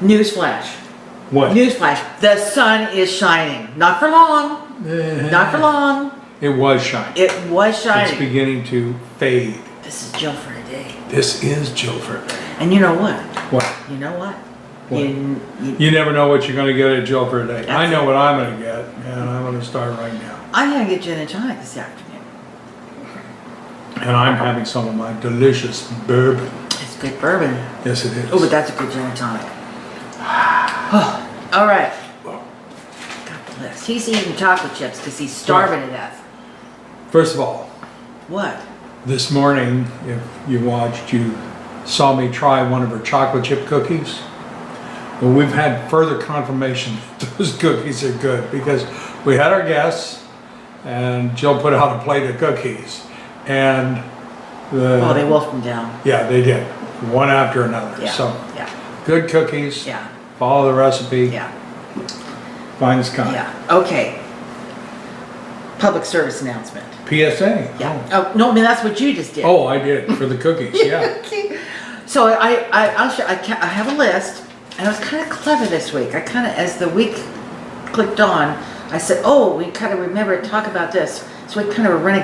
Newsflash. What? Newsflash. The sun is shining. Not for long. Not for long. It was shining. It was shining. It's beginning to fade. This is Jill for a day. This is Jill for a day. And you know what? What? You know what? What? You, You never know what you're going to get at Jill for a day. That's I know it. what I'm going to get, and I'm going to start right now. I'm going to get gin and tonic this afternoon. And I'm having some of my delicious bourbon. It's good bourbon. Yes, it is. Oh, but that's a good gin and tonic. Oh, all right. Got the list. He's eating chocolate chips because he's starving to death. First of all, What? this morning, if you watched, you saw me try one of her chocolate chip cookies. Well, we've had further confirmation that those cookies are good because we had our guests and Jill put out a plate of cookies and Oh, they wolfed them down. yeah, they did, one after another. Yeah. So Yeah. good cookies, Yeah. follow the recipe, Yeah. finest kind. Yeah. Okay. Public service announcement. PSA. Yeah. Oh, no, I mean, that's what you just did. Oh, I did for the cookies, yeah. So I'll show, I have a list, and I was kind of clever this week. I kind of, as the week clicked on, I said, oh, we kind of remember to talk about this. So we kind of running.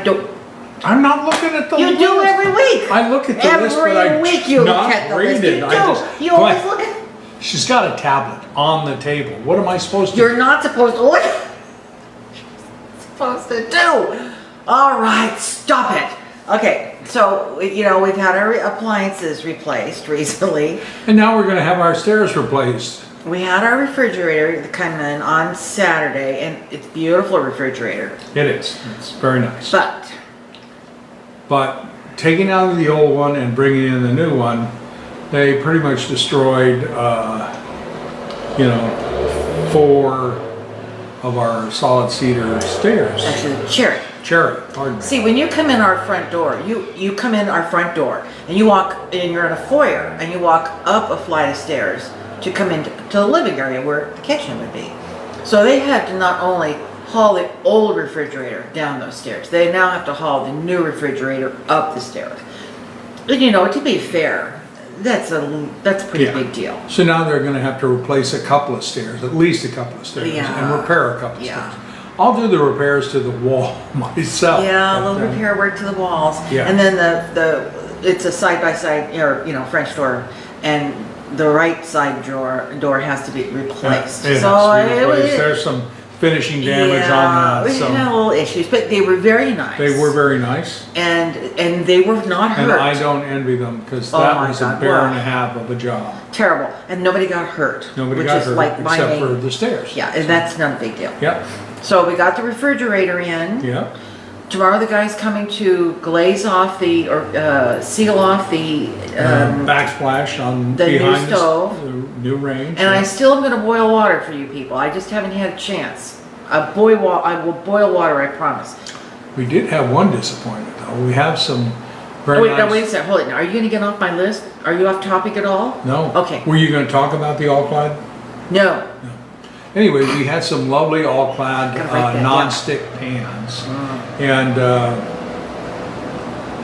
I'm not looking at the You list. do every week. I look at the list, but Every week you look not at the read list. it. You I do. just- You always What? look at. She's got a tablet on the table. What am I supposed to You're not supposed to look. Supposed to do. All right, stop it. Okay, so you know we've had our appliances replaced recently. And now we're going to have our stairs replaced. We had our refrigerator come in on Saturday, and it's a beautiful refrigerator. It is. It's very nice. But But taking out the old one and bringing in the new one, they pretty much destroyed, 4 of our solid cedar stairs. actually, cherry. Cherry, pardon me. See, when you come in our front door, you come in our front door, and you walk, and you're in a foyer, and you walk up a flight of stairs to come into the living area where the kitchen would be. So they had to not only haul the old refrigerator down those stairs, they now have to haul the new refrigerator up the stairs. And you know, to be fair, that's a pretty Yeah. big deal. So now they're going to have to replace a couple of stairs, at least a couple of stairs, Yeah. and repair a couple of Yeah. stairs. I'll do the repairs to the wall myself. Yeah, a but, little repair work to the walls. Yeah. And then it's a side by side, or French door, and the right side door has to be replaced. it has So to be it was, replaced. There's some finishing damage on that. we So had little issues, but they were very nice. they were very nice. and they were not hurt. And I don't envy them because Oh that my was a God, bear wow. and a half of a job. Terrible, and nobody got hurt. Nobody which got is hurt like my except main- for the stairs. Yeah, and that's not a big deal. Yep. So we got the refrigerator in. Yep. Tomorrow the guy's coming to glaze off seal off the Backsplash on the new behind stove. the new range. And I still am going to boil water for you people. I just haven't had a chance. I will boil water, I promise. We did have one disappointment though. We have some very Wait, nice. no, wait a second. Hold it. Now, are you going to get off my list? Are you off topic at all? No. Okay. Were you going to talk about the all-clad? No. Anyway, we had some lovely all-clad Gotta write that down. non-stick pans, and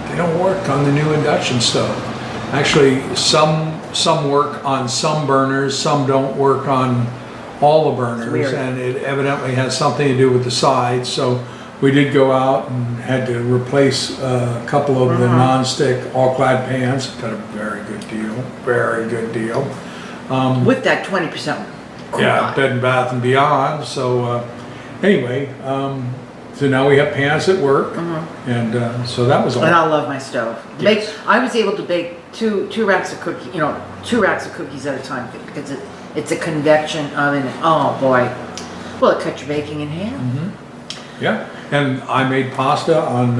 they don't work on the new induction stove. Actually, some work on some burners, some don't work on all the burners, weird. and it evidently has something to do with the sides. So we did go out and had to replace a couple of the non-stick all-clad pans. Got a very good deal. Very good deal. With that 20% coupon. Yeah, Bed and Bath and Beyond. So anyway, so now we have pans that work, and so that was all. And I love my stove. Yes. I was able to bake two racks of cookies, 2 racks of cookies at a time because it's a convection oven. Oh boy, well it cut your baking in half. Yeah, and I made pasta on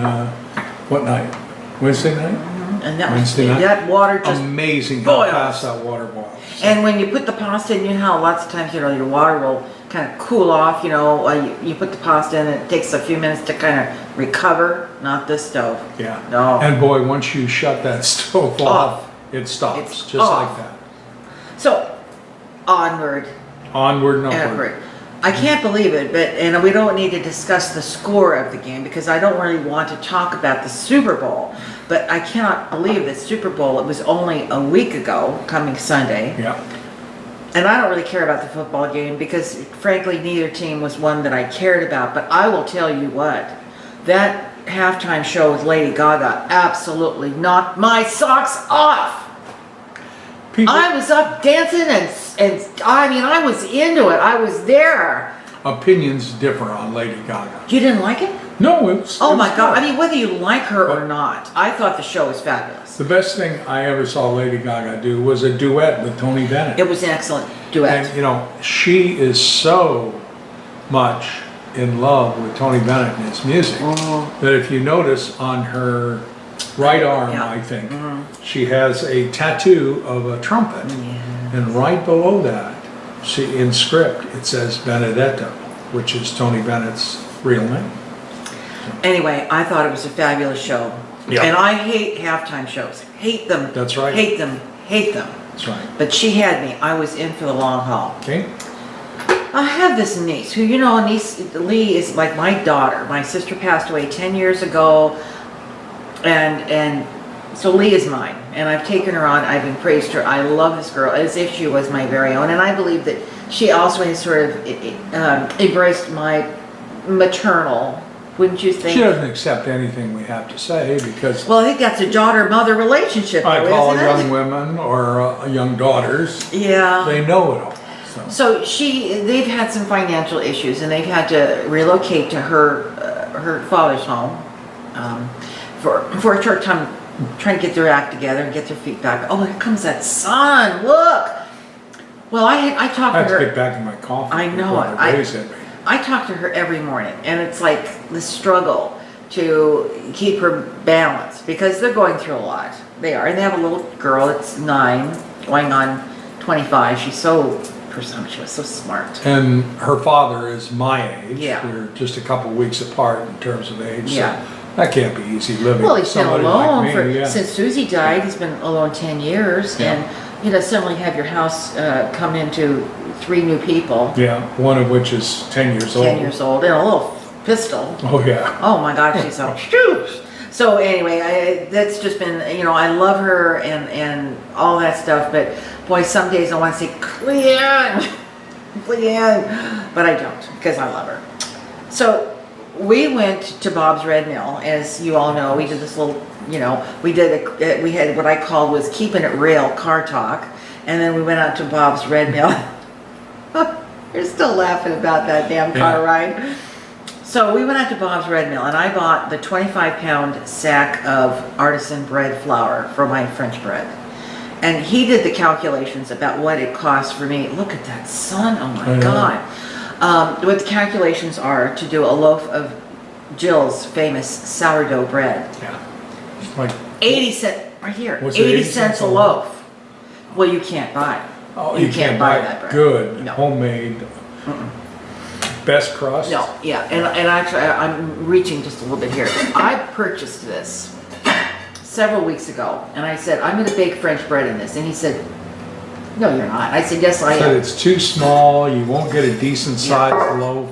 what night? Wednesday night. And that Wednesday night. that water just Amazing how boils. fast that water boils. And when you put the pasta in, you know how lots of times your water will kind of cool off. You put the pasta in, and it takes a few minutes to kind of recover. Not this stove. Yeah. No. And boy, once you shut that stove off, it stops It's just off. like that. So onward Onward and and upward. upward. I can't believe it, and we don't need to discuss the score of the game because I don't really want to talk about the Super Bowl. But I cannot believe that Super Bowl, it was only a week ago, coming Sunday. Yeah. And I don't really care about the football game because, frankly, neither team was one that I cared about. But I will tell you what, that halftime show with Lady Gaga absolutely knocked my socks off. I was up dancing and I mean, I was into it. I was there. Opinions differ on Lady Gaga. You didn't like it? No, it was. Oh my God. I mean, whether you like her or not, I thought the show was fabulous. The best thing I ever saw Lady Gaga do was a duet with Tony Bennett. It was an excellent duet. And, you know, she is so much in love with Tony Bennett and his music that if you notice on her right arm, I think, she has a tattoo of a trumpet. And right below that, in script, it says Benedetto, which is Tony Bennett's real name. Anyway, I thought it was a fabulous show. Yeah. And I hate halftime shows. Hate them. That's right. Hate them. Hate them. That's right. But she had me. I was in for the long haul. Okay. I have this niece who, you know, Lee is like my daughter. My sister passed away 10 years ago. And so Lee is mine. And I've taken her on. I've embraced her. I love this girl as if she was my very own. And I believe that she also has sort of embraced my maternal, wouldn't you think? She doesn't accept anything we have to say because Well, I think that's a daughter-mother relationship, I though, call isn't young it? women or young daughters. Yeah. They know it all. So they've had some financial issues, and they've had to relocate to her father's home for a short time, trying to get their act together and get their feet back. Oh, here comes that sun! Look. Well, I talked I to have her. to get back in my coffee. I know it. I talk to her every morning, and it's like the struggle to keep her balanced because they're going through a lot. They are, and they have a little girl that's 9, going on 25. She's so presumptuous, so smart. And her father is my age. Yeah. We're just a couple weeks apart in terms of age. Yeah. So that can't be easy living. Well, with he's been somebody alone like me, since Susie died. He's been alone 10 years, Yeah. and you know, suddenly have your house come into 3 new people. Yeah, one of which is 10 years old. 10 years old, and a little pistol. Oh, yeah. Oh my God, she's so huge. So anyway, that's just been, you know, I love her and all that stuff, but boy, some days I want to say, Cleanne, but I don't, because I love her. So we went to Bob's Red Mill, as you all know. We did this little, you know, we had what I called was keeping it real car talk, and then we went out to Bob's Red Mill. You're still laughing about that damn car ride. So we went out to Bob's Red Mill, and I bought the 25-pound sack of artisan bread flour for my French bread. And he did the calculations about what it cost for me. Look at that sun, oh my God. What the calculations are to do a loaf of Jill's famous sourdough bread. Yeah. Like 80 cents, right here, What's 80 it, 80 cents a loaf. Well, you can't buy it. Oh, you can't buy that bread. Good, No. homemade, best crust. No, yeah, and actually, I'm reaching just a little bit here. I purchased this several weeks ago, and I said, I'm going to bake French bread in this. And he said, no, you're not. I said, yes, I Said am. it's too small, you won't get a decent sized loaf.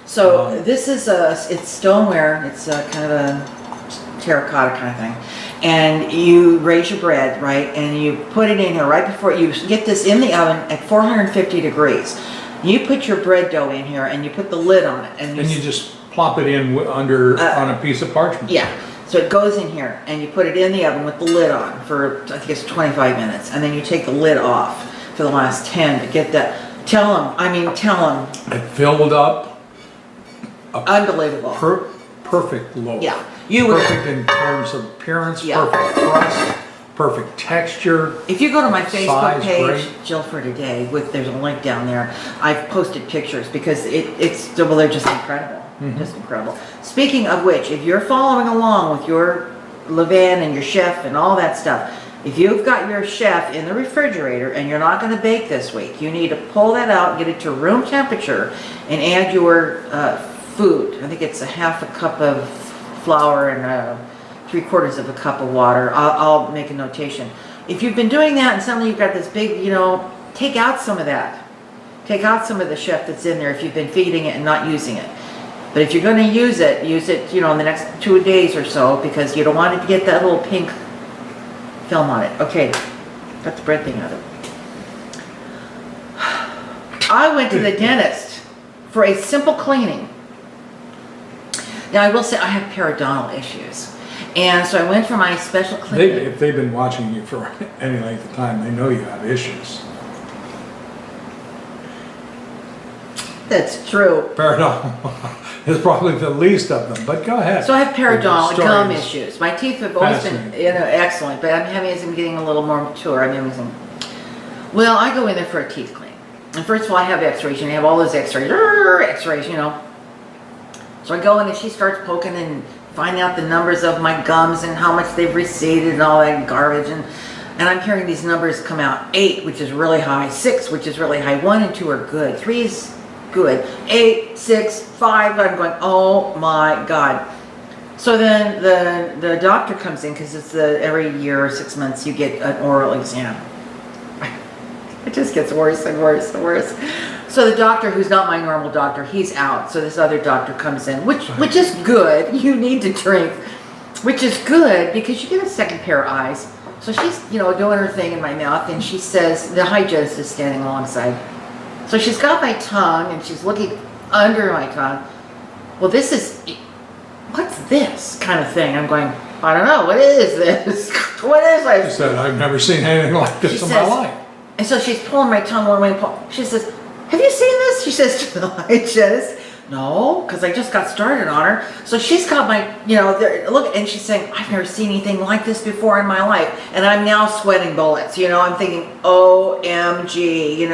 So this is it's stoneware. It's kind of a terracotta kind of thing. And you raise your bread, right? And you put it in here right before you get this in the oven at 450 degrees. You put your bread dough in here, and you put the lid on it, and you just plop it in on a piece of parchment. Yeah. So it goes in here, and you put it in the oven with the lid on for, I think it's 25 minutes, and then you take the lid off for the last 10 to get that. Tell them. It filled up. Unbelievable. Perfect loaf. Yeah. Perfect in terms of appearance, perfect crust, perfect texture. If you go to my Facebook Size, page, great. Jill for Today, there's a link down there. I've posted pictures because they're just incredible. Just incredible. Speaking of which, if you're following along with your levain and your chef and all that stuff, if you've got your chef in the refrigerator and you're not going to bake this week, you need to pull that out, get it to room temperature, and add your food. I think it's a half a cup of flour and 3/4 of a cup of water. I'll make a notation. If you've been doing that and suddenly you've got this big, take out some of that. Take out some of the chef that's in there if you've been feeding it and not using it. But if you're going to use it, in the next 2 days or so, because you don't want it to get that little pink film on it. Okay, got the bread thing out of it. I went to the dentist for a simple cleaning. Now I will say I have periodontal issues. And so I went for my special cleaning. If they've been watching you for any length of time, they know you have issues. That's true. Periodontal is probably the least of them, but go ahead. So I have periodontal Stories. gum issues. My teeth have always been, Fascinating. excellent, but I'm having as I'm getting a little more mature. Well, I go in there for a teeth clean. And first of all, I have x-rays, and I have all those x-rays, So I go in and she starts poking and finding out the numbers of my gums and how much they've receded and all that garbage. And I'm hearing these numbers come out. 8, which is really high. 6, which is really high. 1 and 2 are good. 3 is good. 8, 6, 5. I'm going, oh my God. So then the doctor comes in because it's every year or 6 months you get an oral exam. It just gets worse and worse and worse. So the doctor, who's not my normal doctor, he's out. So this other doctor comes in, which is good. You need to drink, which is good because you get a second pair of eyes. So she's, doing her thing in my mouth, and she says, the hygienist is standing alongside. So she's got my tongue, and she's looking under my tongue. Well, what's this kind of thing? I'm going, I don't know. What is this? What is this? She said, I've never seen anything like this in my life. And so she's pulling my tongue one way. She says, have you seen this? She says to the hygienist. No, because I just got started on her. So she's got my, look, and she's saying, I've never seen anything like this before in my life. And I'm now sweating bullets. I'm thinking, OMG,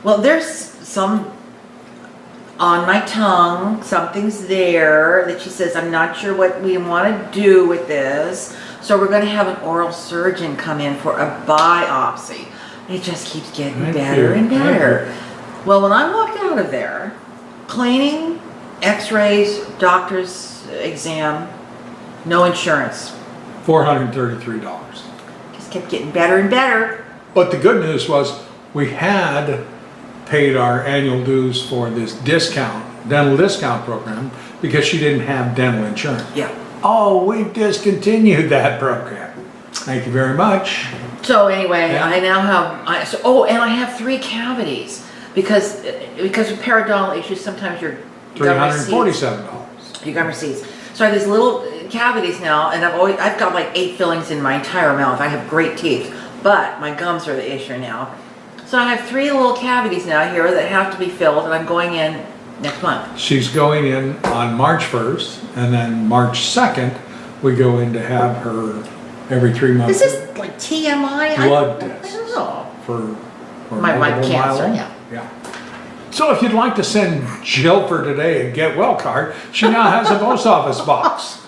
Well, there's some on my tongue. Something's there that she says, I'm not sure what we want to do with this. So we're going to have an oral surgeon come in for a biopsy. It just keeps getting better and better. Well, when I walked out of there, cleaning, x-rays, doctor's exam, no insurance. $433. Just kept getting better and better. But the good news was we had paid our annual dues for this dental discount program because she didn't have dental insurance. Yeah. Oh, we've discontinued that program. Thank you very much. So anyway, Yeah. I now have, and I have 3 cavities because of periodontal issues. Sometimes your gum recedes. $347. Your gum recedes. So I have these little cavities now, and I've got like 8 fillings in my entire mouth. I have great teeth, but my gums are the issue now. So I have 3 little cavities now here that have to be filled, and I'm going in next month. She's going in on March 1st, and then March 2nd, we go in to have her every 3 months. Is this like TMI? Blood I tests don't know. for My multiple cancer, myeloma. Yeah. So if you'd like to send Jill for today a get well card, she now has a post office box.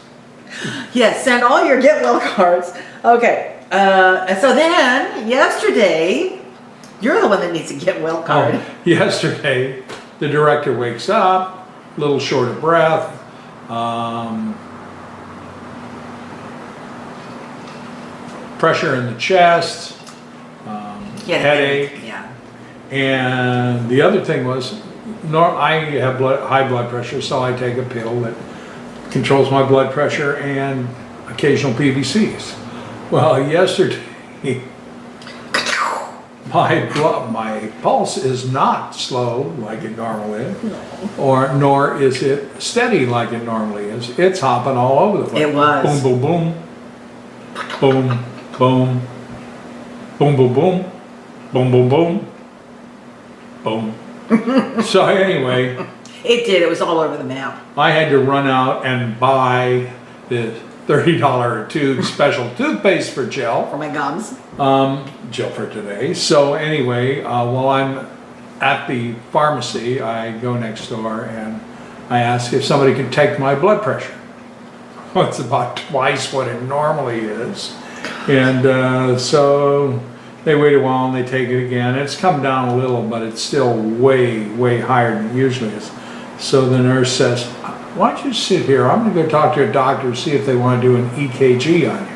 Yes, send all your get well cards. Okay. And so then yesterday, you're the one that needs a get well card. Oh, yesterday, the director wakes up, a little short of breath, pressure in the chest, headache. Yeah. And the other thing was, I have high blood pressure, so I take a pill that controls my blood pressure and occasional PVCs. Well, yesterday, my pulse is not slow like it normally is, nor is it steady like it normally is. It's hopping all over the place. It was. Boom, boom, boom, boom, boom, boom, boom, boom, boom, boom, boom, boom. So anyway, It did. It was all over the map. I had to run out and buy the $30 a tube special toothpaste for Jill. For my gums. Jill for today. So anyway, while I'm at the pharmacy, I go next door and I ask if somebody can take my blood pressure. Well, it's about twice what it normally is. And so they wait a while and they take it again. It's come down a little, but it's still way, way higher than it usually is. So the nurse says, why don't you sit here? I'm going to go talk to a doctor, see if they want to do an EKG on you.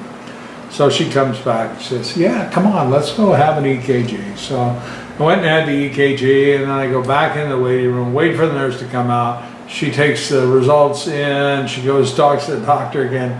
So she comes back and says, yeah, come on, let's go have an EKG. So I went and had the EKG, and then I go back in the waiting room, wait for the nurse to come out. She takes the results in, she goes, talks to the doctor again.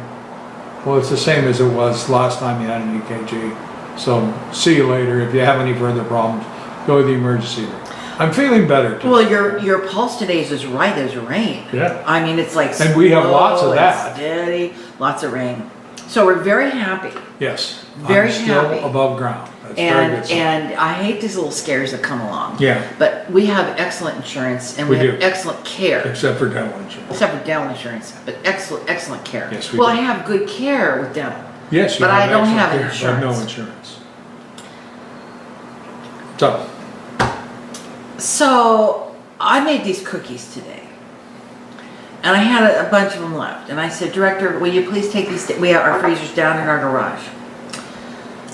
Well, it's the same as it was last time you had an EKG. So see you later. If you have any further problems, go to the emergency room. I'm feeling better today. Well, your pulse today is as right as rain. Yeah. I mean, it's like And we have lots of slow and that. steady, lots of rain. So we're very happy. Yes. Very I'm still happy. above ground. That's very good. And I hate these little scares that come along. Yeah. But we have excellent insurance and we We have do. excellent care. Except for dental insurance. Except for dental insurance, but excellent care. Yes, we well, do. I have good care with dental. Yes, you But have I don't excellent have care, but insurance. no insurance. So, So I made these cookies today. And I had a bunch of them left. And I said, Director, will you please take these, we have our freezers down in our garage.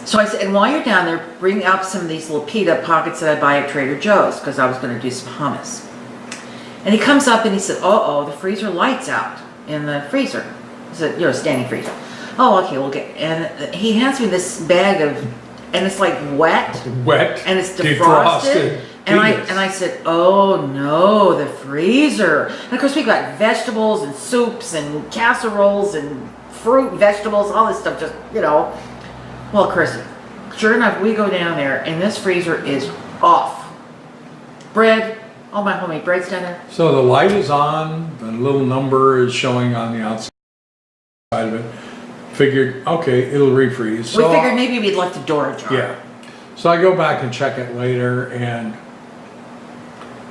So I said, and while you're down there, bring out some of these little pita pockets that I buy at Trader Joe's, because I was going to do some hummus. And he comes up and he said, uh-oh, the freezer light's out in the freezer. He said, standing freezer. Oh, okay, we'll get, and he hands me this bag of, and it's like wet. wet, And it's defrosted. And peanuts. I said, oh no, the freezer. And of course we got vegetables and soups and casseroles and fruit, vegetables, all this stuff, just, Well, Chris, sure enough, we go down there and this freezer is off. Bread, all my homemade bread's down there. So the light is on, the little number is showing on the outside of it. Figured, okay, it'll refreeze. We So figured maybe we'd left the door ajar. yeah. So I go back and check it later and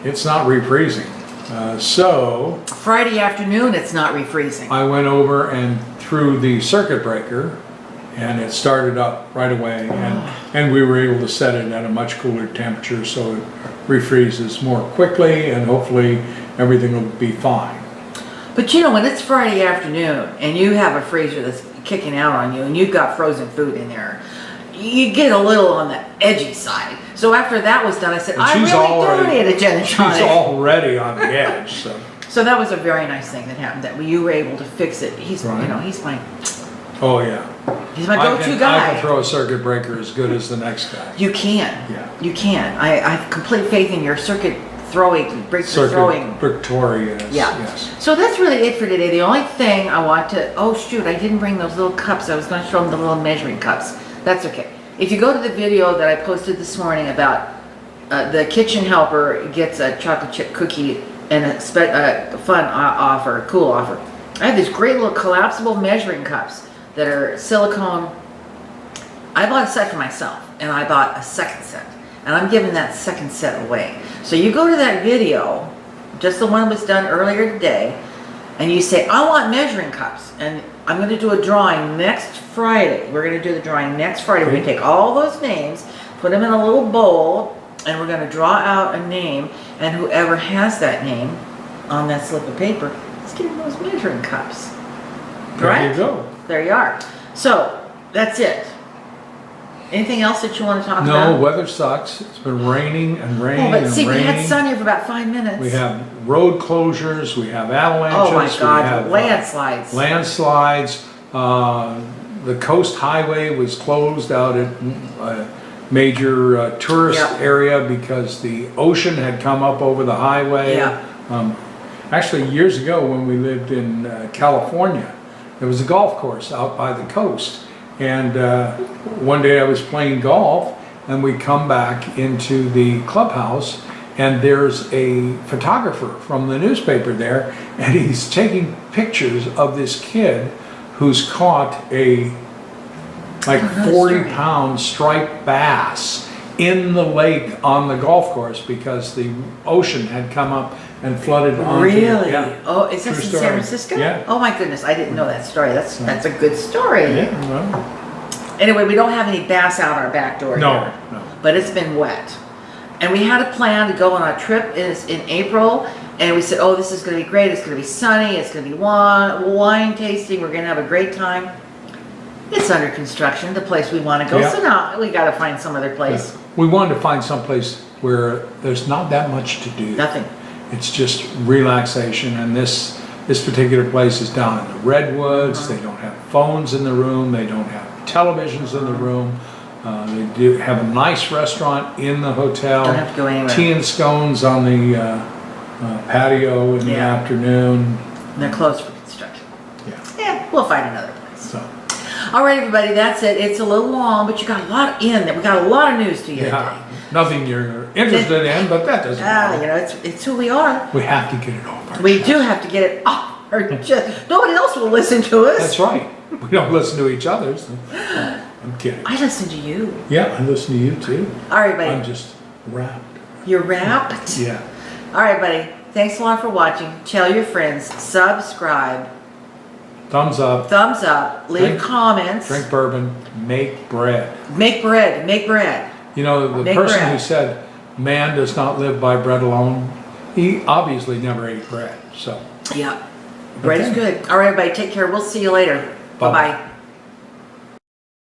it's not refreezing. So Friday afternoon, it's not refreezing. I went over and threw the circuit breaker and it started up right away and we were able to set it at a much cooler temperature so it refreezes more quickly and hopefully everything will be fine. But when it's Friday afternoon and you have a freezer that's kicking out on you and you've got frozen food in there, you get a little on the edgy side. So after that was done, I said, And I she's really already- do need a gin and She's tonic. already on the edge, so. So that was a very nice thing that happened, that you were able to fix it. He's, Right. he's my Oh, yeah. go-to I guy. can throw a circuit breaker as good as the next guy. You can. Yeah. You can. I have complete faith in your circuit throwing, breaker throwing. Circuit Victoria, Yeah. yes. So that's really it for today. The only thing I want to, oh shoot, I didn't bring those little cups. I was going to show them the little measuring cups. That's okay. If you go to the video that I posted this morning about the kitchen helper gets a chocolate chip cookie and a fun offer, a cool offer. I have these great little collapsible measuring cups that are silicone. I bought a set for myself and I bought a second set. And I'm giving that second set away. So you go to that video, just the one that was done earlier today, and you say, I want measuring cups. And I'm going to do a drawing next Friday. We're going to do the drawing next Friday. We're going to take all those names, put them in a little bowl, and we're going to draw out a name. And whoever has that name on that slip of paper is getting those measuring cups. There you go. There you are. So, that's it. Anything else that you want to talk about? No, weather sucks. It's been raining and raining Oh, but and see, we had raining. sun here for about 5 minutes. We have road closures, we have avalanches. Oh my God, we have, landslides. Landslides. The coast highway was closed out at a major tourist Yeah. area because the ocean had come up over the highway. Yeah. Actually, years ago when we lived in California, there was a golf course out by the coast. And one day I was playing golf and we come back into the clubhouse and there's a photographer from the newspaper there and he's taking pictures of this kid who's caught a like 40-pound striped bass in the lake on the golf course because the ocean had come up and flooded onto it. Really? Yeah. Oh, is this True in story. San Francisco? Yeah. Oh my goodness, I didn't know that story. That's a good story. Yeah, well, Anyway, we don't have any bass out our back door no, here, no. but it's been wet. And we had a plan to go on a trip in April, and we said, oh, this is going to be great. It's going to be sunny. It's going to be wine tasting. We're going to have a great time. It's under construction, the place we want to go. Yeah. So now we got to find some other place. We wanted to find some place where there's not that much to do. Nothing. It's just relaxation, and this particular place is down in the redwoods. They don't have phones in the room. They don't have televisions in the room. They do have a nice restaurant in the hotel. Don't have to go anywhere. Tea and scones on the patio in the Yeah. afternoon. And they're closed for construction. Yeah. Yeah, we'll find another place. So All right, everybody, that's it. It's a little long, but you got a lot in there. We got a lot of news to you today. Yeah, nothing you're interested in, but that doesn't matter. You know, it's who we are. We have to get it off our We chest. do have to get it off our chest. Nobody else will listen to us. That's right. We don't listen to each other. So. I'm kidding. I listen to you. Yeah, I listen to you too. All right, buddy. I'm just wrapped. You're wrapped? Yeah. All right, buddy. Thanks a lot for watching. Tell your friends. Subscribe. Thumbs up. Thumbs up. Leave comments. Drink bourbon. Make bread. Make bread. Make bread. You know, the Make person bread. who said man does not live by bread alone, he obviously never ate bread. So. Yeah. Bread is Okay. good. All right, everybody. Take care. We'll see you later. Bye-bye. Bye-bye.